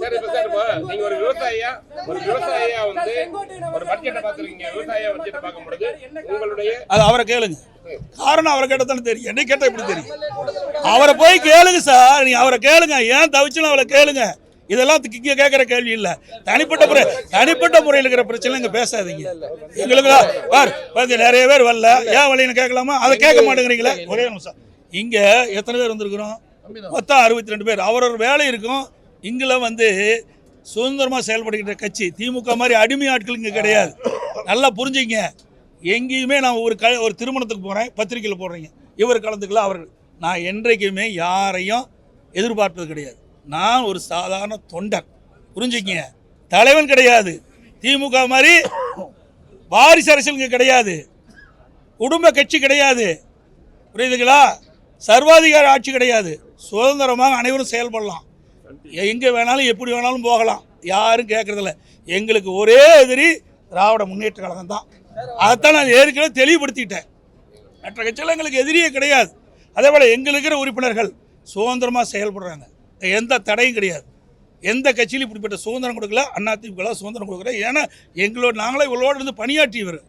நீங்க ஒரு விவசாயியா வந்து ஒரு பட்ஜெட்டை பார்த்துருக்கீங்க. விவசாயியா பட்ஜெட்டை பார்க்கும்போது உங்களுடைய அது அவரை கேளுங்க. காரணம் அவரை கேட்டதானே தெரியும். என்னை கேட்டால் எப்படி தெரியும்? அவரை போய் கேளுங்க சார். நீ அவரை கேளுங்க. ஏன் தவிச்சுன்னு அவளை கேளுங்க. இதெல்லாம் இங்கே கேட்குற கேள்வி இல்லை. தனிப்பட்ட முறையில் இருக்கிற பிரச்சனை இங்கே பேசாதீங்க. எங்களுக்கு வந்து நிறைய பேர் வரல, ஏன் வழின்னு கேட்கலாமா? அதை கேட்க மாட்டேங்கிறீங்களே. ஒரே நிமிஷம். இங்கே எத்தனை பேர் வந்திருக்கிறோம்? மொத்தம் 62 பேர். அவரோட வேலை இருக்கும். இங்கே வந்து சுதந்திரமாக செயல்படுகின்ற கட்சி திமுக மாதிரி அடிமை ஆட்கள் இங்கே கிடையாது. நல்லா புரிஞ்சுங்க. எங்கேயுமே நான் ஒரு திருமணத்துக்கு போகிறேன், பத்திரிக்கையில் போடுறீங்க, இவர் கலந்துக்கலாம், அவர்கள். நான் என்றைக்குமே யாரையும் எதிர்பார்ப்பது கிடையாது. நான் ஒரு சாதாரண தொண்டர். புரிஞ்சுக்கிங்க. தலைவன் கிடையாது. திமுக மாதிரி வாரிசு அரசியல் இங்கே கிடையாது. குடும்ப கட்சி கிடையாது. புரியுதுங்களா? சர்வாதிகார ஆட்சி கிடையாது. சுதந்திரமாக அனைவரும் செயல்படலாம். எங்கே வேணாலும் எப்படி வேணாலும் போகலாம். யாரும் கேட்கறதில்ல. எங்களுக்கு ஒரே எதிரி திராவிட முன்னேற்ற கழகம் தான். அதைத்தான் நான் ஏற்கனவே தெளிவுபடுத்திட்டேன். மற்ற கட்சியில் எங்களுக்கு எதிரியே கிடையாது. அதே போல் எங்களுக்கு இருக்கிற உறுப்பினர்கள் சுதந்திரமாக செயல்படுறாங்க. எந்த தடையும் கிடையாது. எந்த கட்சியிலும் இப்படிப்பட்ட சுதந்திரம் கொடுக்கல. அதிமுக சுதந்திரம் கொடுக்குற. ஏன்னா நாங்களே இவளோடு இருந்து பணியாற்றியவர்.